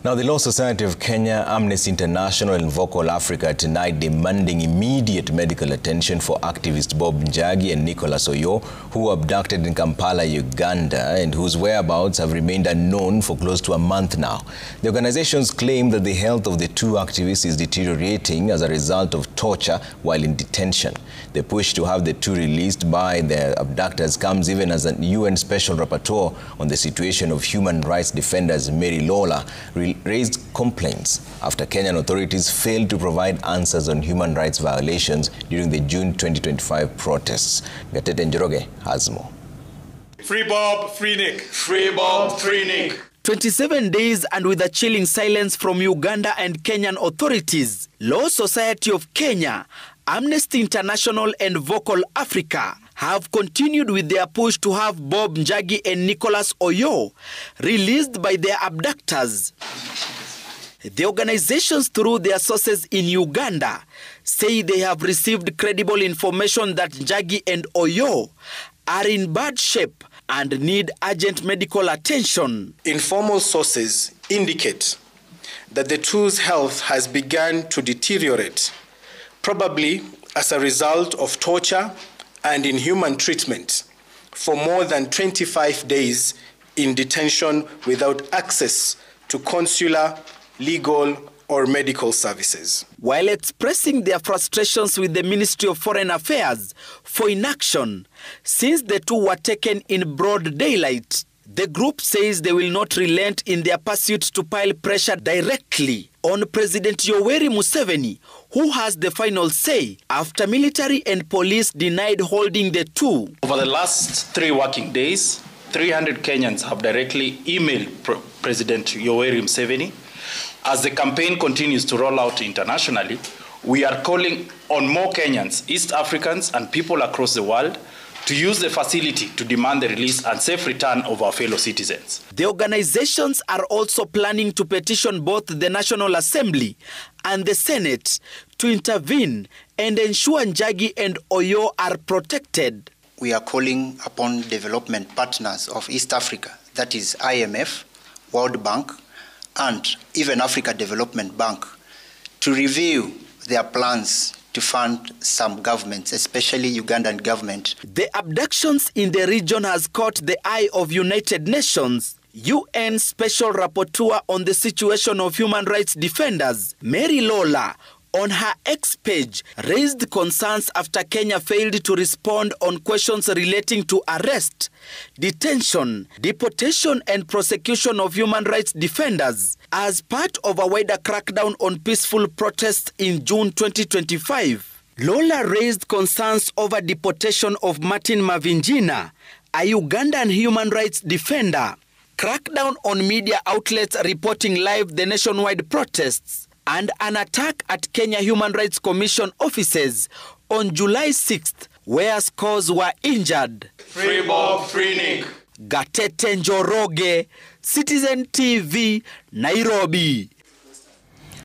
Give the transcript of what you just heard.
Now, the Law Society of Kenya, Amnesty International and Vocal Africa are tonight demanding immediate medical attention for activist Bob Njagi and Nicholas Oyoo, who were abducted in Kampala, Uganda, and whose whereabouts have remained unknown for close to a month now. The organizations claim that the health of the two activists is deteriorating as a result of torture while in detention. The push to have the two released by their abductors comes even as a UN Special Rapporteur on the situation of human rights defenders, Mary Lawlor, raised complaints after Kenyan authorities failed to provide answers on human rights violations during the June 2025 protests. Njagi has more. Free Bob, free Nick. Free Bob, free Nick. 27 days and with a chilling silence from Uganda and Kenyan authorities, Law Society of Kenya, Amnesty International and Vocal Africa have continued with their push to have Bob Njagi and Nicholas Oyoo released by their abductors. The organizations, through their sources in Uganda, say they have received credible information that Njagi and Oyoo are in bad shape and need urgent medical attention. Informal sources indicate that the two's health has begun to deteriorate, probably as a result of torture and inhuman treatment for more than 25 days in detention without access to consular, legal, or medical services. While expressing their frustrations with the Ministry of Foreign Affairs for inaction since the two were taken in broad daylight, the group says they will not relent in their pursuit to pile pressure directly on President Yoweri Museveni, who has the final say after military and police denied holding the two. Over the last 3 working days, 300 Kenyans have directly emailed President Yoweri Museveni. As the campaign continues to roll out internationally, we are calling on more Kenyans, East Africans, and people across the world to use the facility to demand the release and safe return of our fellow citizens. The organizations are also planning to petition both the National Assembly and the Senate to intervene and ensure Njagi and Oyoo are protected. We are calling upon development partners of East Africa, that is IMF, World Bank, and even Africa Development Bank, to review their plans to fund some governments, especially Ugandan government. The abductions in the region has caught the eye of United Nations. UN Special Rapporteur on the situation of human rights defenders, Mary Lawlor, on her X page, raised concerns after Kenya failed to respond on questions relating to arrest, detention, deportation and prosecution of human rights defenders as part of a wider crackdown on peaceful protests in June 2025. Lawlor raised concerns over deportation of Martin Mavinjina, a Ugandan human rights defender, crackdown on media outlets reporting live the nationwide protests, and an attack at Kenya Human Rights Commission offices on July 6th, where scores were injured. Free Bob, free Nick. Njagi, Citizen TV, Nairobi.